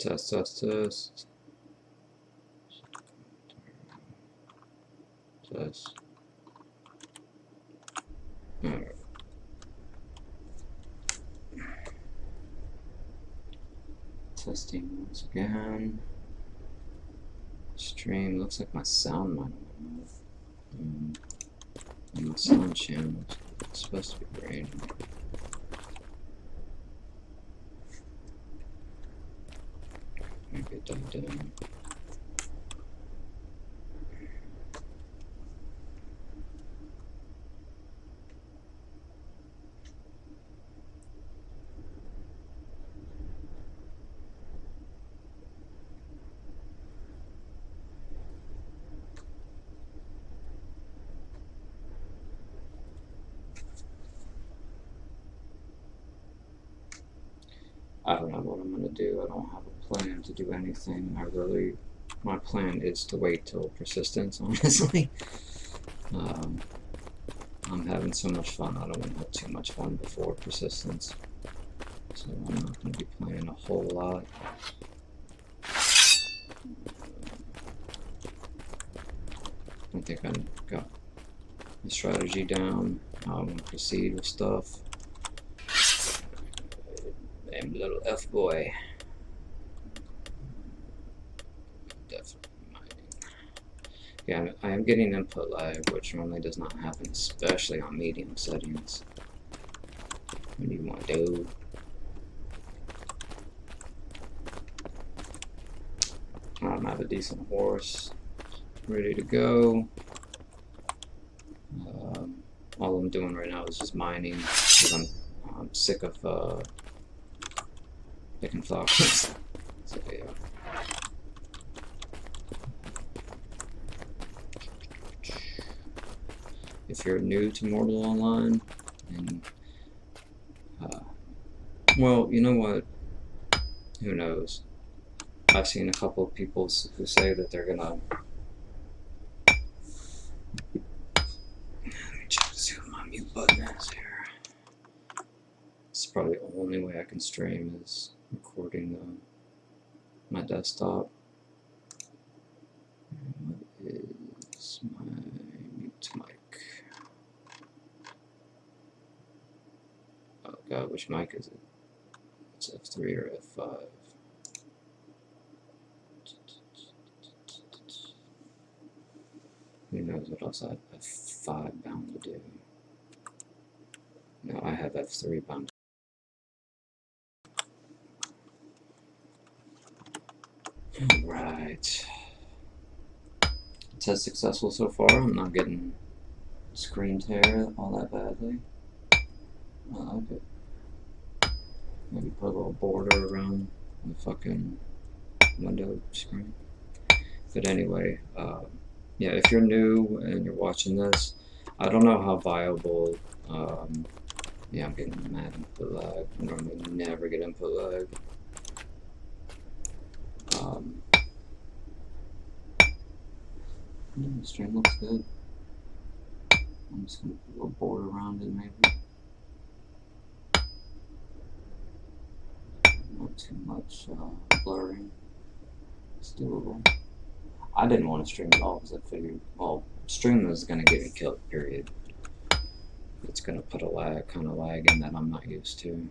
Test, test, test. Test. Alright. Testing once again. Stream, looks like my sound might have moved. And my sound channel is supposed to be green. Maybe it died down. I don't know what I'm going to do. I don't have a plan to do anything. My plan is to wait till persistence, honestly. I'm having so much fun. I don't want to have too much fun before persistence. So I'm not going to be playing a whole lot. I think I got the strategy down, how I'm going to proceed with stuff. Damn little F-boy. Definitely mining. Yeah, I am getting input lag, which normally does not happen, especially on medium settings. What do you want to do? I have a decent horse ready to go. All I'm doing right now is just mining because I'm sick of picking flowers. So yeah. If you're new to Mortal Online, and well, you know what? Who knows? I've seen a couple of people who say that they're gonna. Let me check to see what my mute button is here. It's probably the only way I can stream is recording my desktop. What is my mute mic? Oh god, which mic is it? It's F3 or F5? Who knows what else I have F5 bound to do? No, I have F3 bound. Right. Test successful so far. I'm not getting screen tear all that badly. I like it. Maybe put a little border around the fucking window screen. But anyway, yeah, if you're new and you're watching this, I don't know how viable. Yeah, I'm getting mad input lag. I normally never get input lag. Yeah, the stream looks good. I'm just gonna put a little border around it, maybe. Not too much blurring. It's doable. I didn't want to stream at all because I figured, well, stream is gonna get me killed. Period. It's gonna put a kind of lag in that I'm not used to.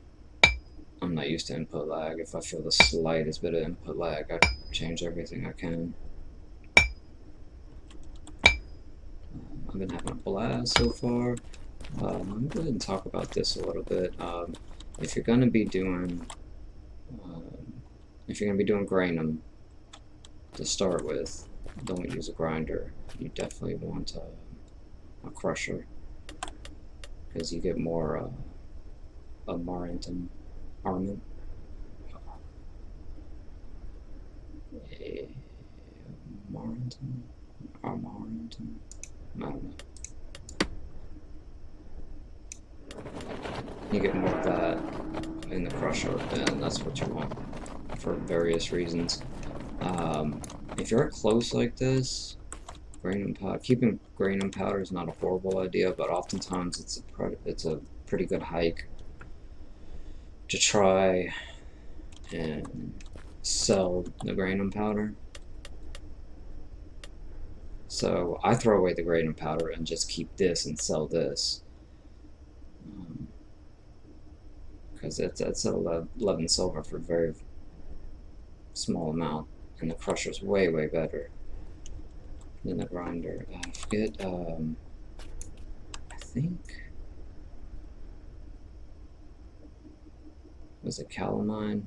I'm not used to input lag. If I feel the slightest bit of input lag, I change everything I can. I've been having a blast so far. I'm going to go ahead and talk about this a little bit. If you're going to be doing, Granum to start with, don't use a grinder. You definitely want a crusher because you get more armament. I don't know. You get more of that in the crusher, and that's what you want for various reasons. If you're close like this, keeping granum powder is not a horrible idea, but oftentimes it's a pretty good hike to try and sell the granum powder. So I throw away the granum powder and just keep this and sell this. Because it's 11 silver for a very small amount. And the crusher's way, way better than the grinder. I forget, I think, was it calamine?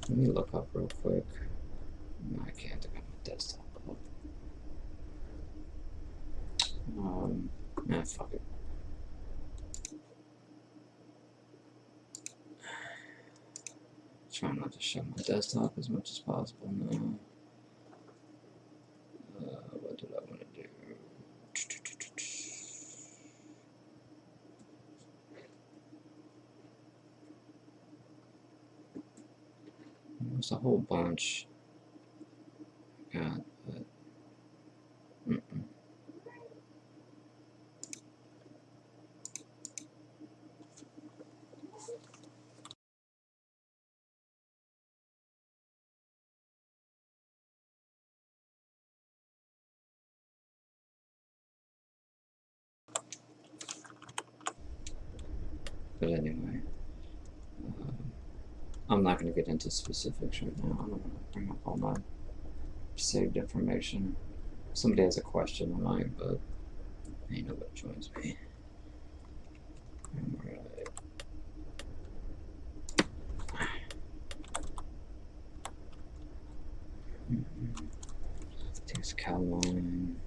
Let me look up real quick. No, I can't. I got my desktop up. Nah, fuck it. Trying not to show my desktop as much as possible now. What did I want to do? There's a whole bunch. God, but anyway, I'm not going to get into specifics right now. I don't want to bring up all my saved information. If somebody has a question, I might, but ain't nobody joins me. Alright. Takes calamine.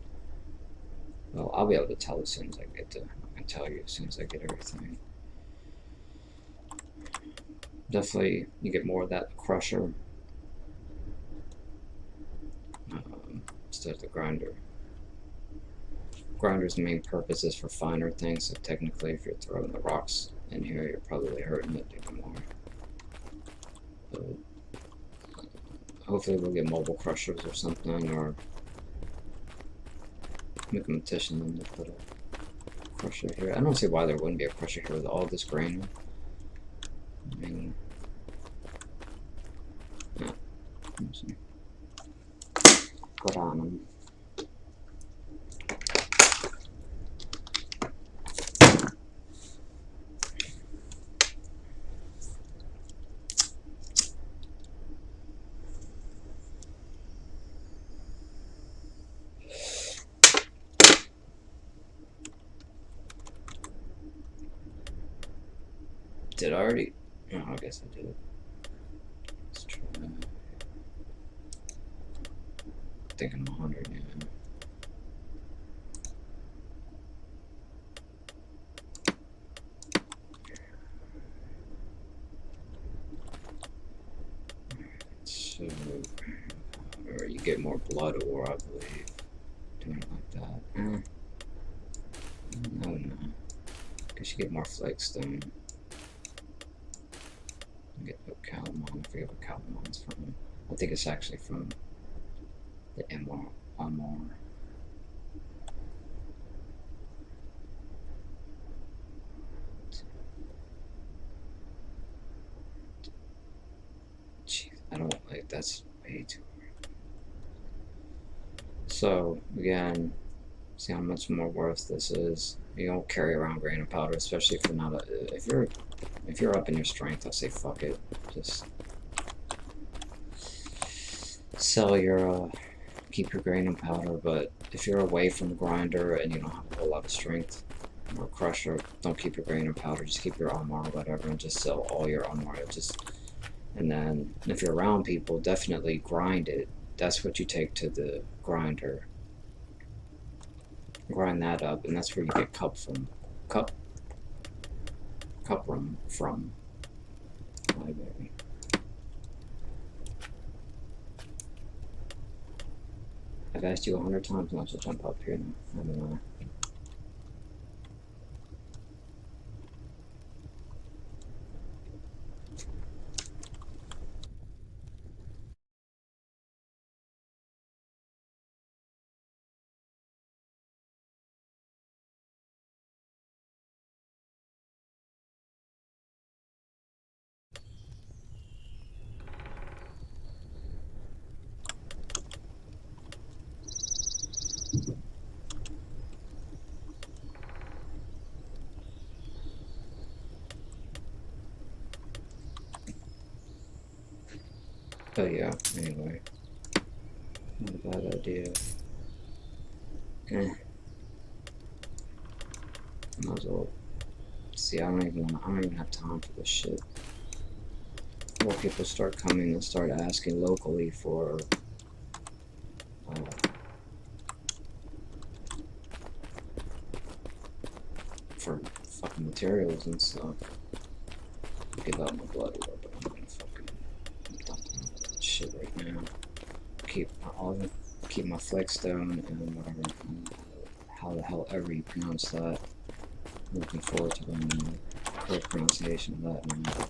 Well, I'll be able to tell as soon as I get to. I can tell you as soon as I get everything. Definitely, you get more of that crusher instead of the grinder. Grinder's main purpose is for finer things, so technically, if you're throwing the rocks in here, you're probably hurting it even more. But hopefully, we'll get mobile crushers or something, or make them petition them to put a crusher here. I don't see why there wouldn't be a crusher here with all this grain. I mean, yeah. Put on them. Did I already? No, I guess I did. Let's try that. I think I'm 100 now. So, or you get more blood ore, I believe, doing it like that. No, no. Guess you get more flake stone. You get no calamine. I forget what calamine's from. I think it's actually from the MR. Jeez, I don't like that's way too hard. So again, see how much more worth this is. You don't carry around grain of powder, especially if you're not if you're up in your strength. I say fuck it, just sell your keep your grain and powder. But if you're away from the grinder and you don't have a whole lot of strength or crusher, don't keep your grain and powder. Just keep your armor or whatever, and just sell all your armor. And then if you're around people, definitely grind it. That's what you take to the grinder. Grind that up, and that's where you get cup room from. Library. I've asked you 100 times not to jump up here now. I don't know. But yeah, anyway. Not a bad idea. Might as well. See, I don't even have time for this shit. More people start coming and start asking locally for fucking materials and stuff. Give out my blood war, but I'm gonna fucking dump that shit right now. Keep my flex down and whatever. How the hell ever you pronounce that. I'm looking forward to learning the correct pronunciation of that now.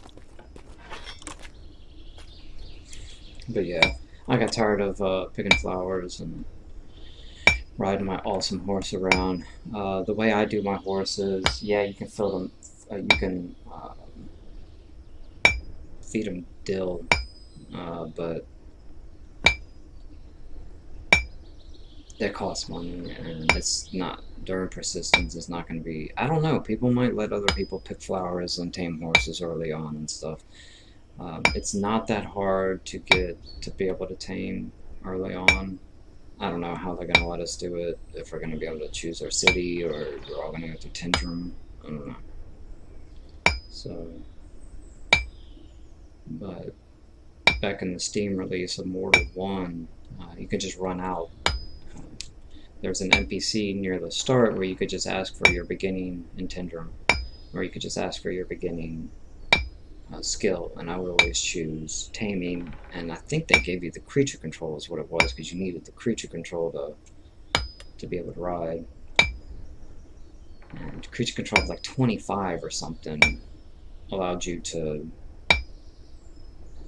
But yeah, I got tired of picking flowers and riding my awesome horse around. The way I do my horses, yeah, you can fill them, you can feed them dill, but that costs money, and it's not, during persistence, it's not going to be, I don't know, people might let other people pick flowers and tame horses early on and stuff. It's not that hard to be able to tame early on. I don't know how they're going to let us do it, if we're going to be able to choose our city, or we're all going to go through Tindrum. I don't know. So, but back in the Steam release of Mortal 1, you could just run out. There's an NPC near the start where you could just ask for your beginning in Tindrum, or you could just ask for your beginning skill, and I would always choose taming, and I think they gave you the creature control is what it was, because you needed the creature control to be able to ride. And creature control was like 25 or something, allowed you to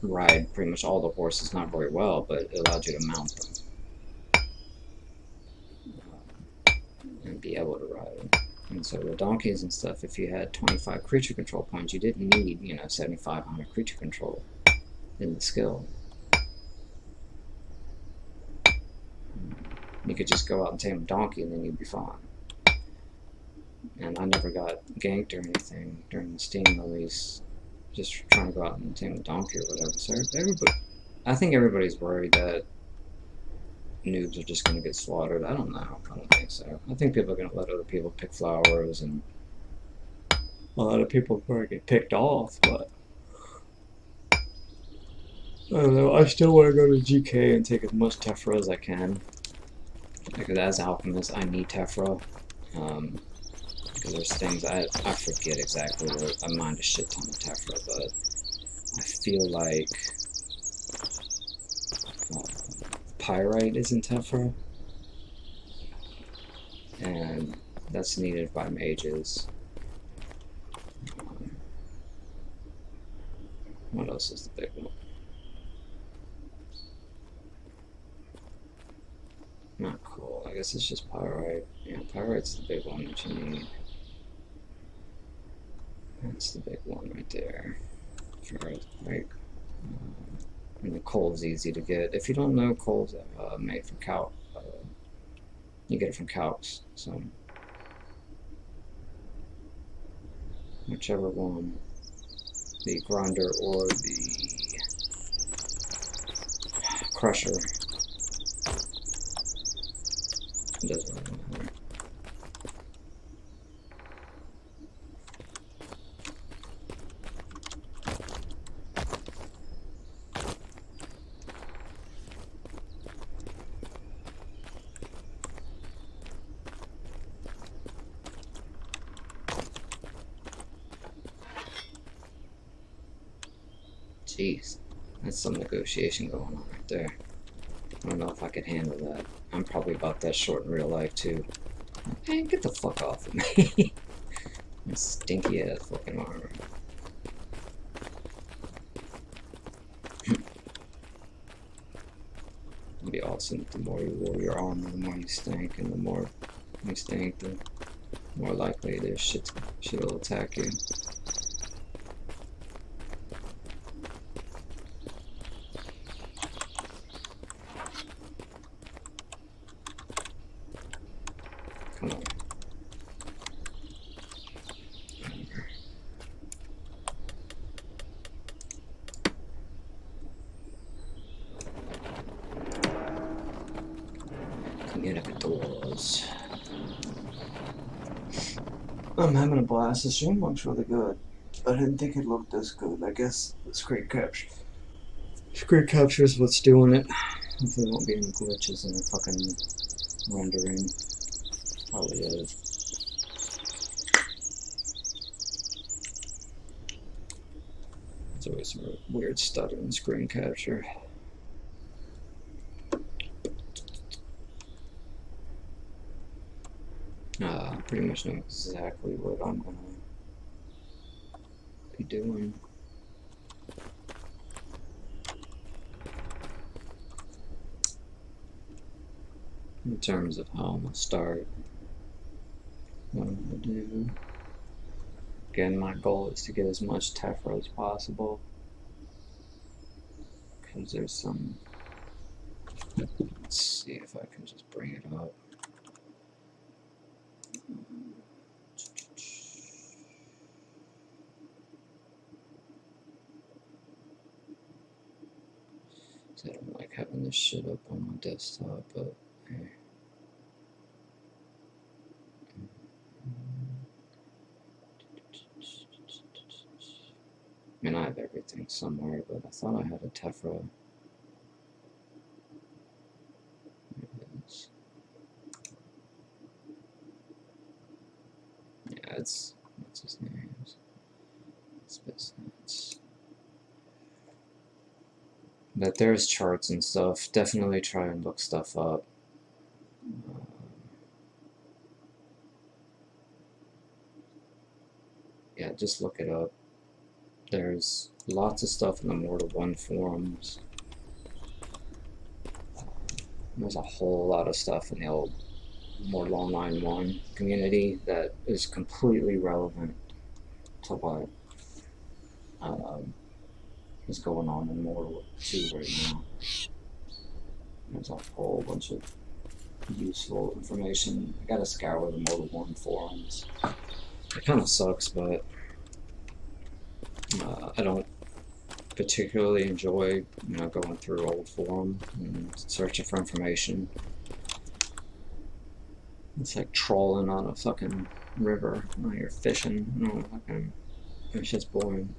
ride pretty much all the horses, not very well, but it allowed you to mount them and be able to ride them. And so the donkeys and stuff, if you had 25 creature control points, you didn't need, 7,500 creature control in the skill. You could just go out and tame a donkey and then you'd be fine. And I never got ganked or anything during the Steam release, just trying to go out and tame a donkey or whatever. So I think everybody's worried that noobs are just going to get slaughtered. I don't know. I don't think so. I think people are going to let other people pick flowers, and a lot of people are going to get picked off, but I don't know. I still want to go to GK and take as much Tephra as I can, because as Alchemist, I need Tephra. Because there's things, I forget exactly what, I mind a shit ton of Tephra, but I feel like Pyrite is in Tephra, and that's needed by mages. What else is the big one? Not cool. I guess it's just Pyrite. Yeah, Pyrite's the big one that you need. That's the big one right there. For earthquake. And the coal's easy to get. If you don't know, coal's made from calc. You get it from calcs. So whichever one, the grinder or the crusher, it doesn't really matter. Jeez, that's some negotiation going on right there. I don't know if I could handle that. I'm probably about that short in real life too. Man, get the fuck off of me. Stinky ass fucking armor. It'd be awesome. The more you wear your armor, the more you stink, and the more you stink, the more likely this shit will attack you. Come on. I'm having a blast. The stream looks really good. I didn't think it looked this good. I guess the screen capture is what's doing it. Hopefully there won't be any glitches in the fucking rendering. Probably is. There's always some weird stuff in screen capture. Pretty much know exactly what I'm gonna be doing. In terms of how I'm gonna start, what I'm gonna do. Again, my goal is to get as much tephra as possible, because there's some. Let's see if I can just bring it up. I don't like having this shit up on my desktop, but hey. I mean, I have everything somewhere, but I thought I had a tephra. Yeah, it's what's his name? It's business. But there's charts and stuff. Definitely try and look stuff up. Yeah, just look it up. There's lots of stuff in the Mortal 1 forums. There's a whole lot of stuff in the old Mortal Online 1 community that is completely relevant to what is going on in Mortal 2 right now. There's a whole bunch of useful information. I gotta scour the Mortal 1 forums. It kind of sucks, but I don't particularly enjoy, going through old forums and searching for information. It's like trolling on a fucking river. You're fishing. It's just boring.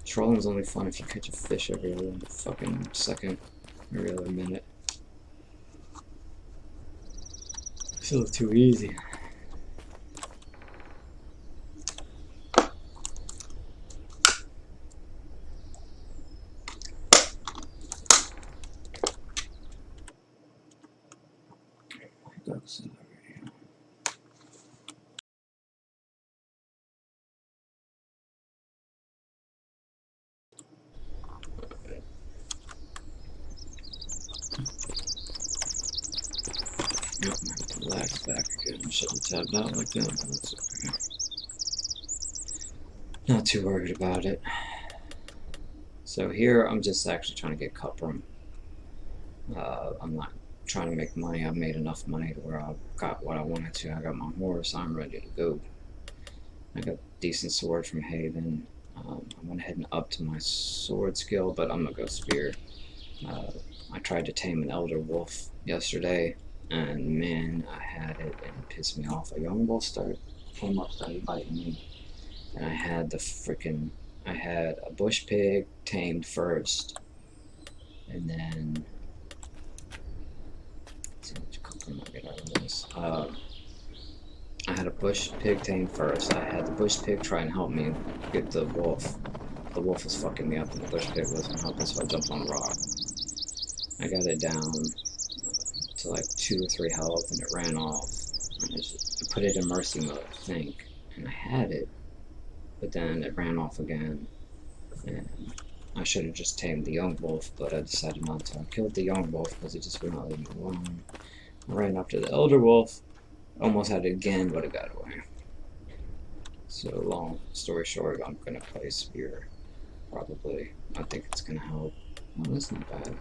Trolling's only fun if you catch a fish every other fucking second, every other minute. It's a little too easy. Relax back again. I should have tabbed out like that, but that's okay. Not too worried about it. So here I'm just actually trying to get cuprum. I'm not trying to make money. I've made enough money to where I got what I wanted to. I got my horse. I'm ready to go. I got a decent sword from Haven. I went ahead and upped my sword skill, but I'm gonna go spear. I tried to tame an elder wolf yesterday, and man, I had it, and it pissed me off. A young wolf came up, started biting me, and I had a bush pig tamed first, and then let's see how much copper I get out of this. I had a bush pig tamed first. I had the bush pig try and help me get the wolf. The wolf was fucking me up, and the bush pig wasn't helping, so I jumped on a rock. I got it down to like 2 or 3 health, and it ran off. I put it in mercy mode, I think, and I had it, but then it ran off again, and I should have just tamed the young wolf, but I decided not to. I killed the young wolf because it just would not leave me alone. I ran up to the elder wolf, almost had it again, but it got away. So long story short, I'm gonna play spear, probably. I think it's gonna help. Oh, that's not bad.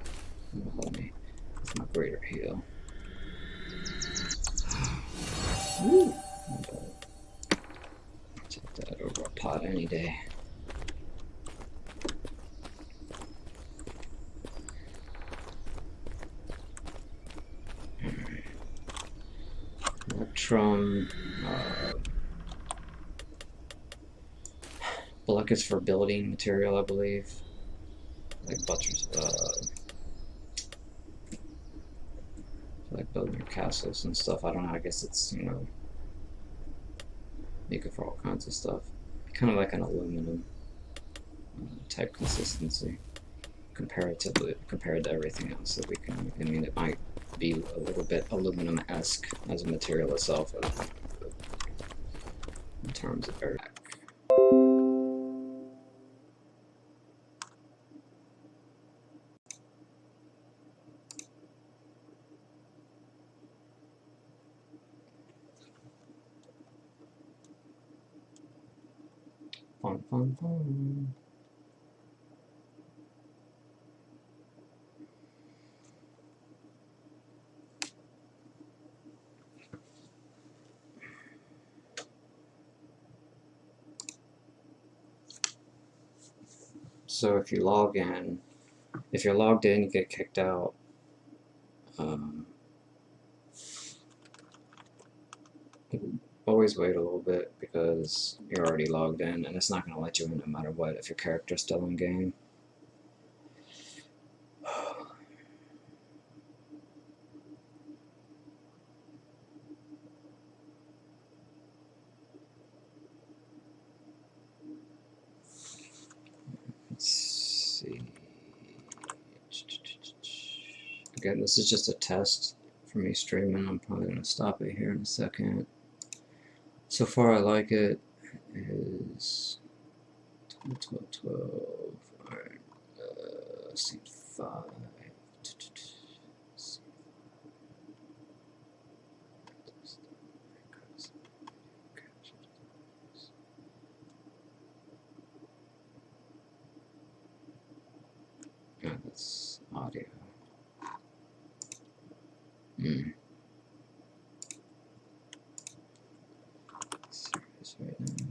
That'll help me with my greater heal. Woo! Take that over a pot any day. Electrum, buckets for building material, I believe. Like like building your castles and stuff. I don't know, I guess it's, you know, make it for all kinds of stuff. Kind of like an aluminum type consistency compared to everything else that we can. I mean, it might be a little bit aluminum-esque as a material itself in terms of air. Fun, fun, fun. So if you log in, if you're logged in, you get kicked out. Always wait a little bit because you're already logged in and it's not going to let you in no matter what if your character's still in game. Let's see. Again, this is just a test for me streaming. I'm probably going to stop it here in a second. So far I like it. It is 12. Alright, C5. Yeah, that's audio. Serious right now.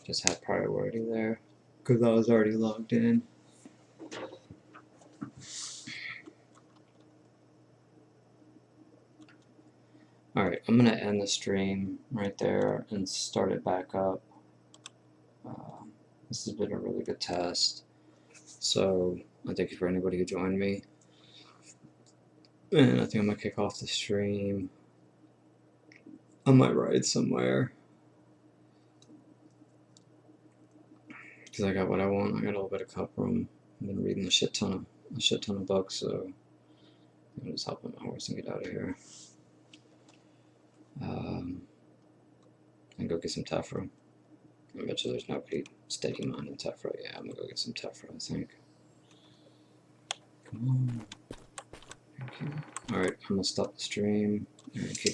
Just had priority there because I was already logged in. Alright, I'm going to end the stream right there and start it back up. This has been a really good test. So, I thank you for anybody who joined me. And I think I'm going to kick off the stream. I might ride somewhere. Because I got what I want. I got a little bit of cup room. I've been reading a shit ton of books, so I'm just helping my horse and get out of here. And go get some Tephra. I bet you there's nobody staking mine in Tephra. Yeah, I'm gonna go get some Tephra, I think. Come on. Thank you. Alright, I'm gonna stop the stream and keep